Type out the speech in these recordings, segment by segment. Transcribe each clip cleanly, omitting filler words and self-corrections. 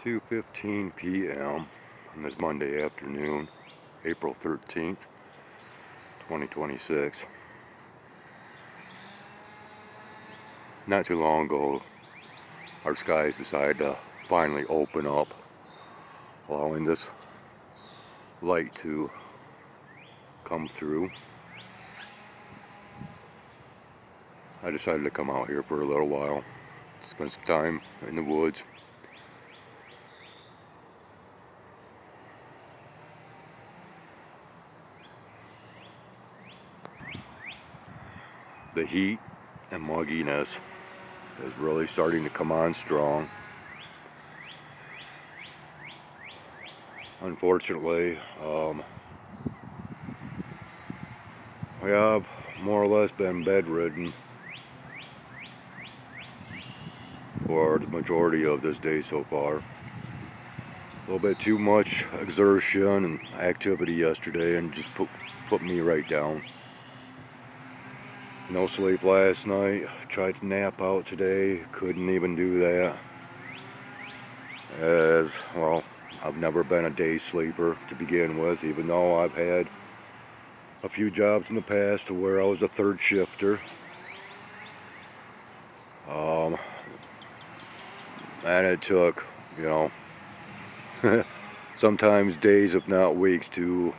2:15 p.m. on this Monday afternoon, April 13th, 2026. Not too long ago, our skies decided to finally open up, allowing this light to come through. I decided to come out here for a little while, spend some time in the woods. The heat and mugginess is really starting to come on strong. Unfortunately, we have more or less been bedridden for the majority of this day so far. A little bit too much exertion and activity yesterday and just put me right down. No sleep last night. Tried to nap out today. Couldn't even do that. As well, I've never been a day sleeper to begin with, even though I've had a few jobs in the past to where I was a third shifter. And it took, sometimes days if not weeks to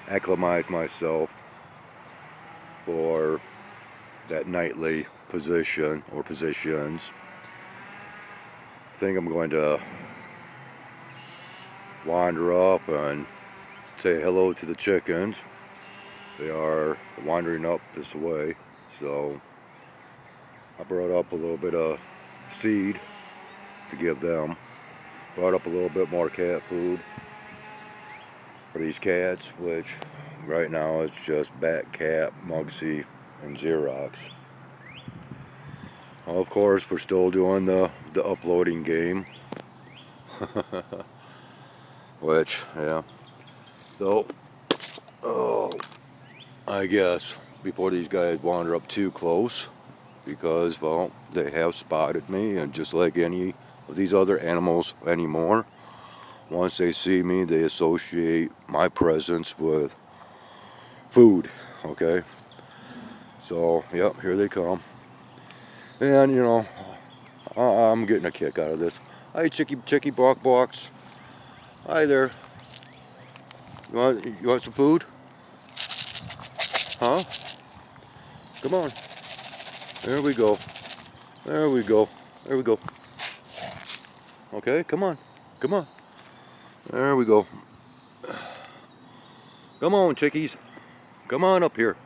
acclimate myself for that nightly position or positions. I think I'm going to wander up and say hello to the chickens. They are wandering up this way, so I brought up a little bit of seed to give them. Brought up a little bit more cat food for these cats, which right now it's just Bat Cat, Mugsy, and Xerox. Of course, we're still doing the uploading game. Which, yeah. So, I guess before these guys wander up too close, because, well, they have spotted me, and just like any of these other animals anymore, once they see me, they associate my presence with food, okay? So, yep, here they come. And, I'm getting a kick out of this. Hi, Chicky Box. Hi there. You want some food? Huh? Come on. There we go. There we go. There we go. Okay, come on. Come on. There we go. Come on, chickies. Come on up here.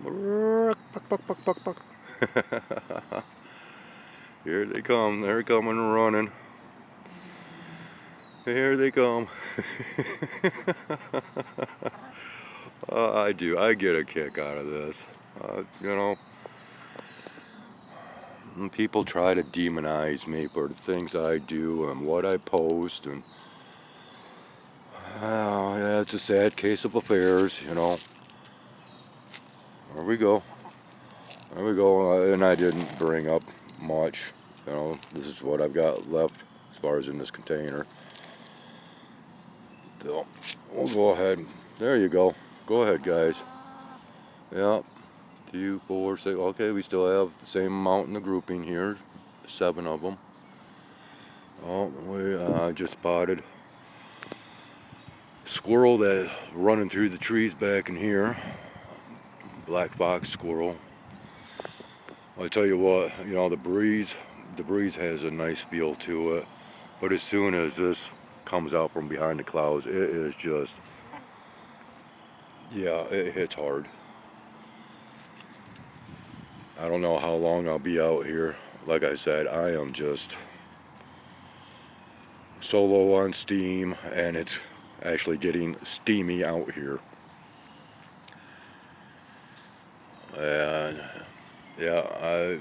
Buck. Here they come. They're coming running. Here they come. I do. I get a kick out of this. And people try to demonize me for the things I do and what I post, and yeah, it's a sad case of affairs, There we go. There we go. And I didn't bring up much. This is what I've got left as far as in this container. So we'll go ahead. There you go. Go ahead, guys. Yep. 2, 4, 6. Okay, we still have the same amount in the grouping here. 7 of them. Oh, we just spotted a squirrel that running through the trees back in here. Black fox squirrel. I tell you what, the breeze has a nice feel to it. But as soon as this comes out from behind the clouds, it is just, yeah, it hits hard. I don't know how long I'll be out here. Like I said, I am just so low on steam, and it's actually getting steamy out here. And yeah, I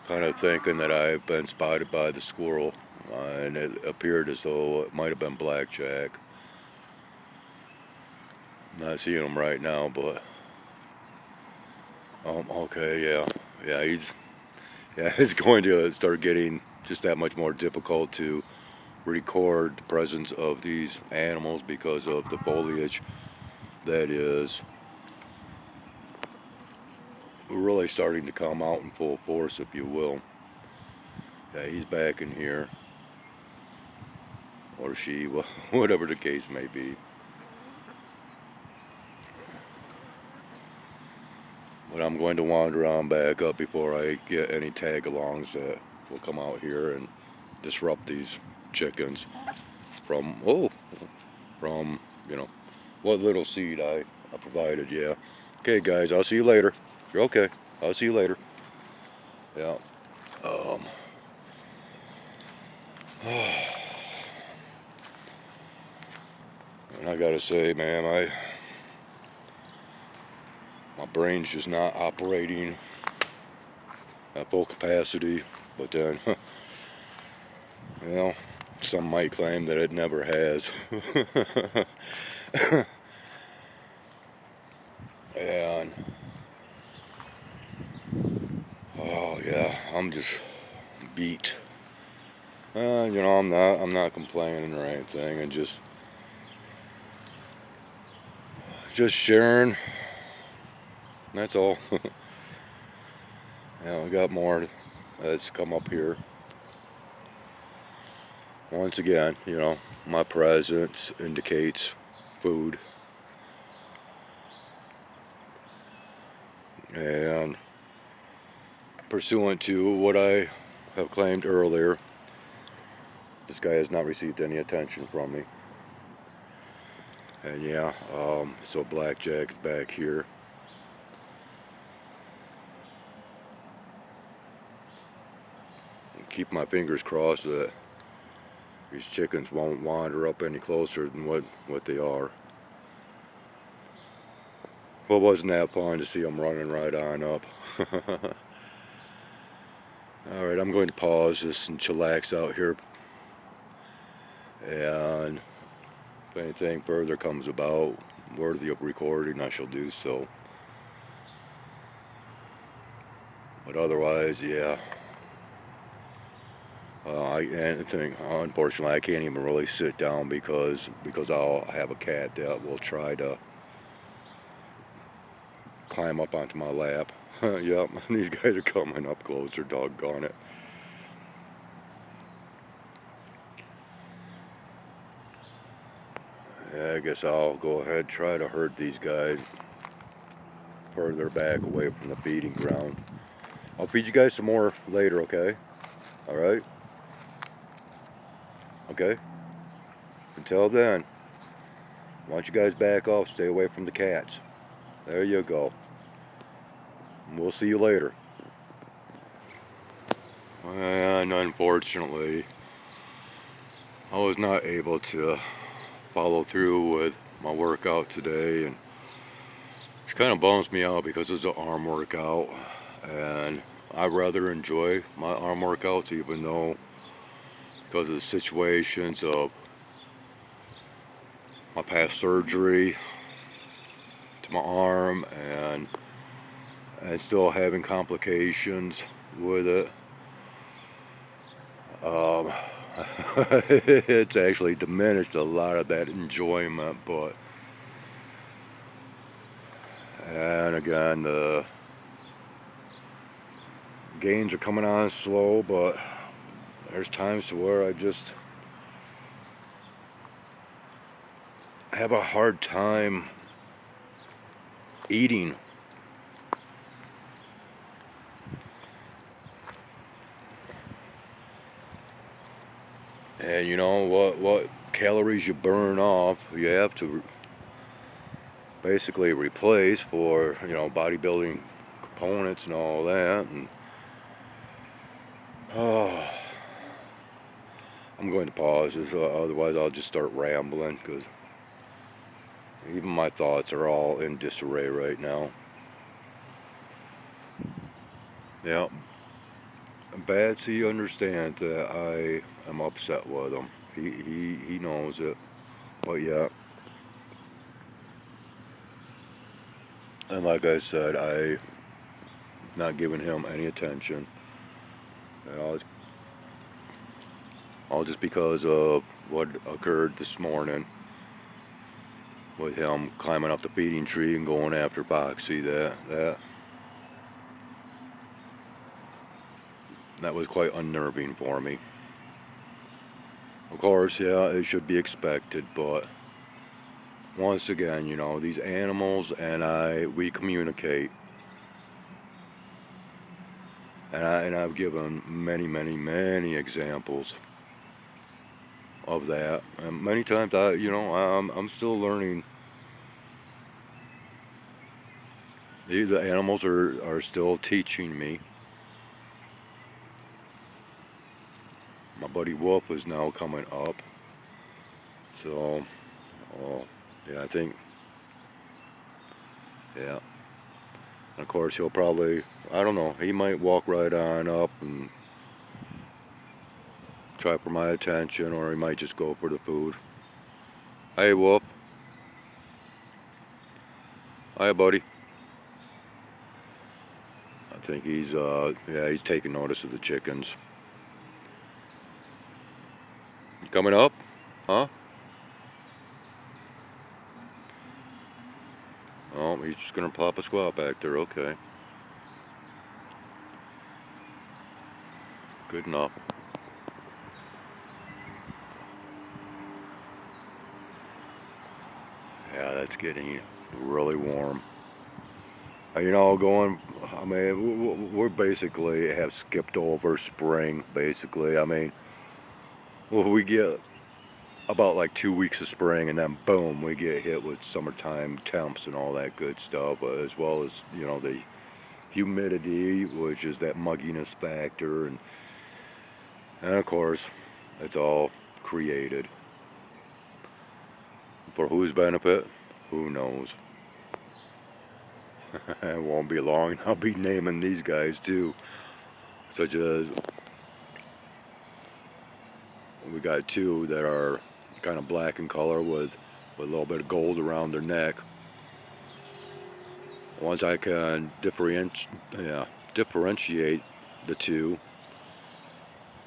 kind of thinking that I've been spotted by the squirrel, and it appeared as though it might have been blackjack. Not seeing him right now, but okay, yeah, he's going to start getting just that much more difficult to record the presence of these animals because of the foliage that is really starting to come out in full force, if you will. Yeah, he's back in here, or she, whatever the case may be. But I'm going to wander on back up before I get any tag-alongs that will come out here and disrupt these chickens from, you know, what little seed I provided, yeah. Okay, guys, I'll see you later. You're okay. I'll see you later. Yeah. And I gotta say, man, my brain's just not operating at full capacity. But then, you know, some might claim that it never has. And oh yeah, I'm just beat. You know, I'm not complaining or anything, and just sharing. That's all. Yeah, we got more that's come up here. Once again, you know, my presence indicates food. And pursuant to what I have claimed earlier, this guy has not received any attention from me. And yeah, so Blackjack's back here. Keep my fingers crossed that these chickens won't wander up any closer than what they are. Well, wasn't that fun to see them running right on up? Alright, I'm going to pause this and chillax out here. And if anything further comes about worthy of recording, I shall do so. But otherwise, yeah. Unfortunately, I can't even really sit down because I'll have a cat that will try to climb up onto my lap. Yep, these guys are coming up closer, doggone it. Yeah, I guess I'll go ahead and try to herd these guys further back away from the feeding ground. I'll feed you guys some more later, okay? Alright? Okay? Until then, I want you guys back off, stay away from the cats. There you go. And we'll see you later. And unfortunately, I was not able to follow through with my workout today, and it kind of bums me out because it's an arm workout, and I rather enjoy my arm workouts, even though because of the situations of my past surgery to my arm and still having complications with it. It's actually diminished a lot of that enjoyment, and again, the gains are coming on slow, but there's times to where I just have a hard time eating. And you know what calories you burn off, you have to basically replace for, you know, bodybuilding components and all that. And I'm going to pause this, otherwise I'll just start rambling, because even my thoughts are all in disarray right now. Yeah, Batsy understands that I am upset with him. He knows it. But yeah. And like I said, I not giving him any attention. And all just because of what occurred this morning with him climbing up the feeding tree and going after Foxy. That was quite unnerving for me. Of course, yeah, it should be expected, but once again, you know, these animals and we communicate. And I've given many examples of that. And many times, I'm still learning. The animals are still teaching me. My buddy Wolf is now coming up. So, yeah, I think, yeah. And of course, he'll probably, I don't know, he might walk right on up and try for my attention, or he might just go for the food. Hey, Wolf. Hi, buddy. I think he's taking notice of the chickens. You coming up? Huh? Oh, he's just gonna pop a squat back there, okay. Good enough. Yeah, that's getting really warm. You know, we basically have skipped over spring, basically. I mean, well, we get about like 2 weeks of spring, and then boom, we get hit with summertime temps and all that good stuff, as well as, you know, the humidity, which is that mugginess factor, and of course, it's all created. For whose benefit? Who knows? It won't be long. I'll be naming these guys too. Such as, we got two that are kind of black in color with a little bit of gold around their neck. Once I can differentiate the two,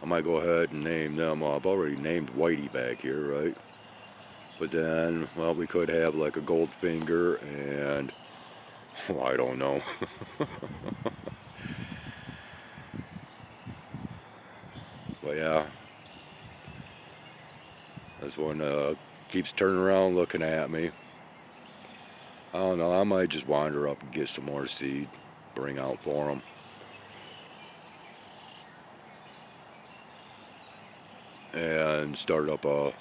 I might go ahead and name them. I've already named Whitey back here, right? But then, well, we could have like a Goldfinger and, well, I don't know. But yeah, this one keeps turning around looking at me. I don't know, I might just wander up and get some more seed, bring out for them. And start up a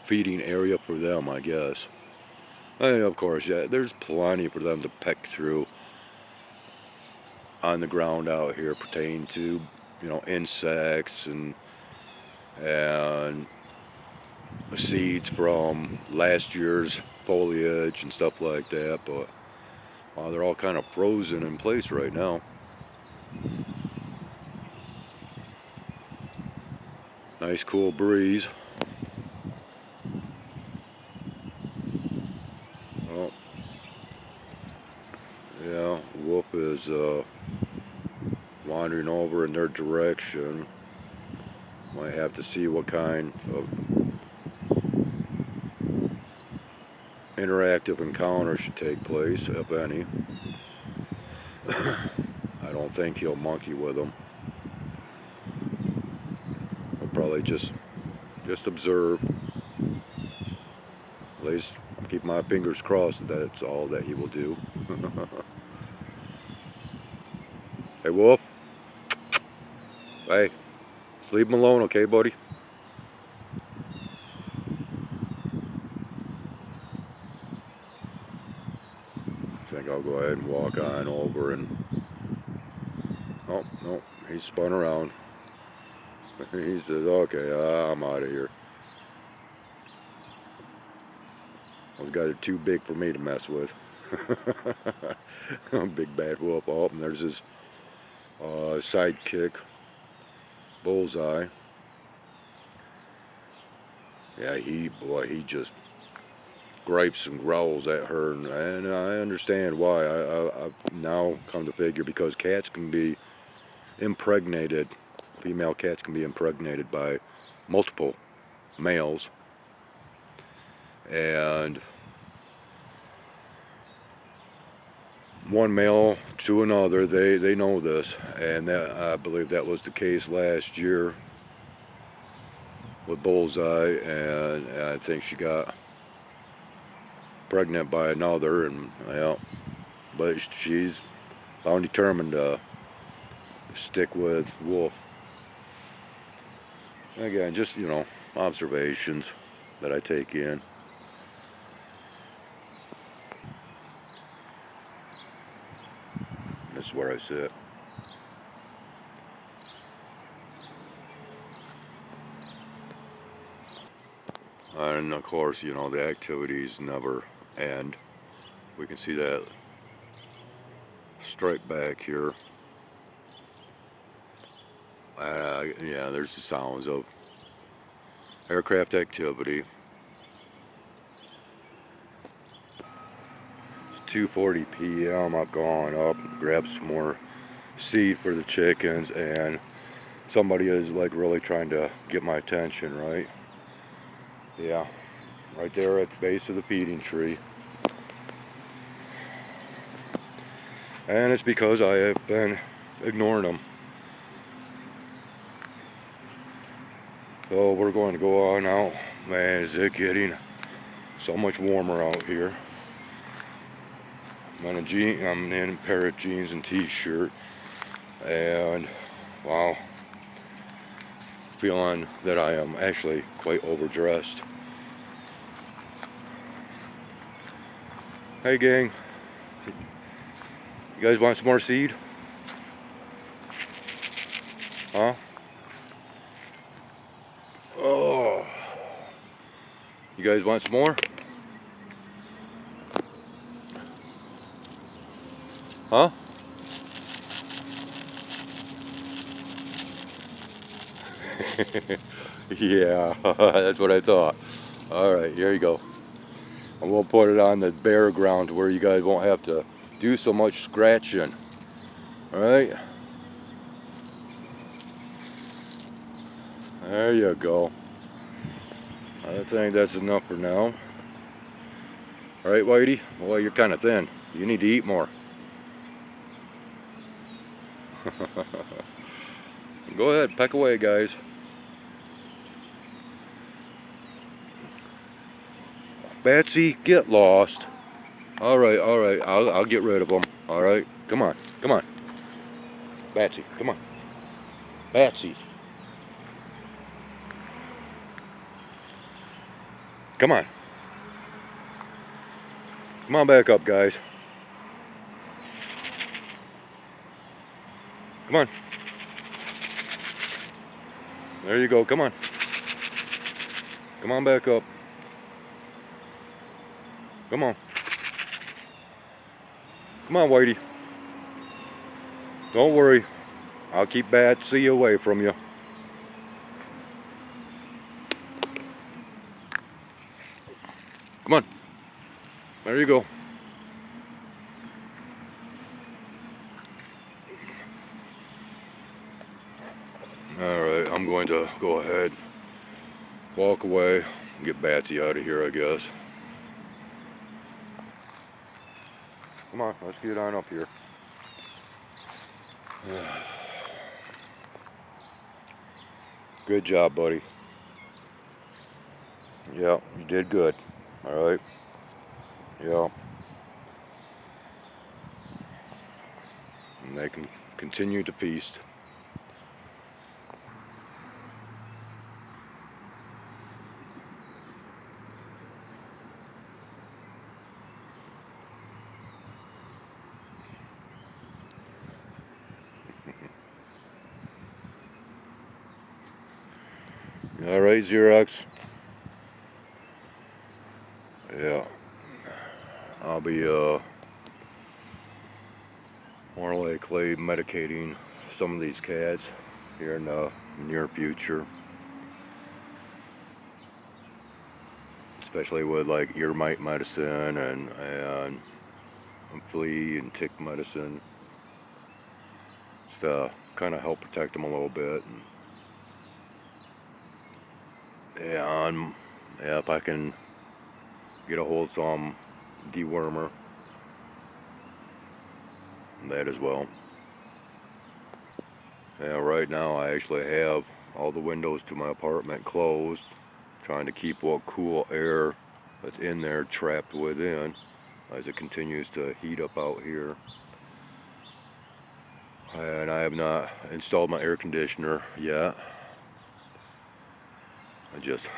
feeding area for them, I guess. And of course, yeah, there's plenty for them to peck through on the ground out here pertaining to, you know, insects and seeds from last year's foliage and stuff like that, but they're all kind of frozen in place right now. Nice cool breeze. Oh, yeah, Wolf is wandering over in their direction. Might have to see what kind of interactive encounter should take place, if any. I don't think he'll monkey with them. He'll probably just observe. At least keep my fingers crossed that that's all that he will do. Hey, Wolf. Hey, just leave him alone, okay, buddy? I think I'll go ahead and walk on over and... Oh, no, he's spun around. He says, okay, I'm out of here. Those guys are too big for me to mess with. Big bad Wolf. Oh, and there's his sidekick, Bullseye. Yeah, he just gripes and growls at her, and I understand why. I've now come to figure, because cats can be impregnated, female cats can be impregnated by multiple males, and one male to another, they know this, and that, I believe that was the case last year with Bullseye, and I think she got pregnant by another, and yeah, but she's bound determined to stick with Wolf. Again, just, you know, observations that I take in. This is where I sit. And of course, you know, the activities never end. We can see that stripe back here. Yeah, there's the sounds of aircraft activity. It's 2:40 p.m. I've gone up and grabbed some more seed for the chickens, and somebody is like really trying to get my attention, right? Yeah, right there at the base of the feeding tree. And it's because I have been ignoring them. So we're going to go on out. Man, is it getting so much warmer out here. I'm in a pair of jeans and t-shirt, and wow, feeling that I am actually quite overdressed. Hey gang, you guys want some more seed? Huh? Oh, you guys want some more? Huh? Yeah, that's what I thought. Alright, here you go. And we'll put it on the bare ground where you guys won't have to do so much scratching. Alright? There you go. I think that's enough for now. Alright, Whitey? Well, you're kind of thin. You need to eat more. Go ahead, peck away, guys. Batsy, get lost. Alright, I'll get rid of them. Alright, come on, come on. Batsy, come on. Batsy. Come on. Come on back up, guys. Come on. There you go, come on. Come on back up. Come on. Come on, Whitey. Don't worry. I'll keep Batsy away from you. Come on. There you go. Alright, I'm going to go ahead, walk away, and get Batsy out of here, I guess. Come on, let's get on up here. Good job, buddy. Yeah, you did good. Alright. Yeah. And they can continue to feast. Alright, Xerox. Yeah. I'll be more likely medicating some of these cats here in the near future. Especially with like ear mite medicine and flea and tick medicine. Just to kind of help protect them a little bit. And yeah, if I can get a hold of some dewormer, that as well. Yeah, right now I actually have all the windows to my apartment closed, trying to keep what cool air that's in there trapped within as it continues to heat up out here. And I have not installed my air conditioner yet. I just,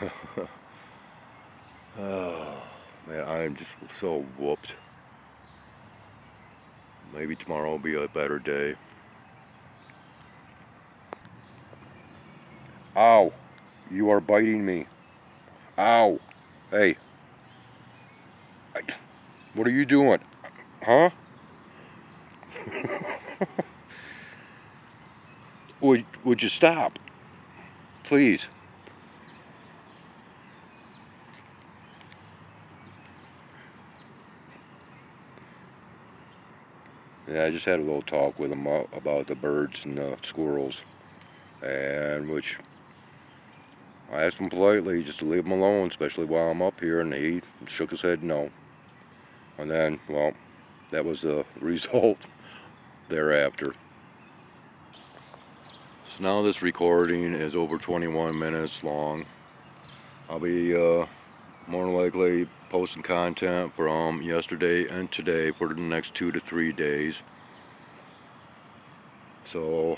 oh man, I am just so whooped. Maybe tomorrow will be a better day. Ow! You are biting me. Ow! Hey, what are you doing? Huh? Would you stop? Please. Yeah, I just had a little talk with him about the birds and the squirrels, and which I asked him politely just to leave them alone, especially while I'm up here, and he shook his head no. And then, well, that was the result thereafter. So now this recording is over 21 minutes long. I'll be more than likely posting content from yesterday and today for the next 2 to 3 days. So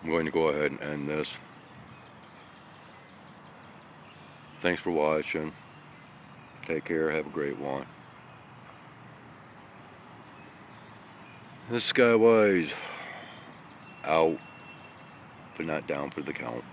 I'm going to go ahead and end this. Thanks for watching. Take care. Have a great one. This Skywise out, but not down for the count.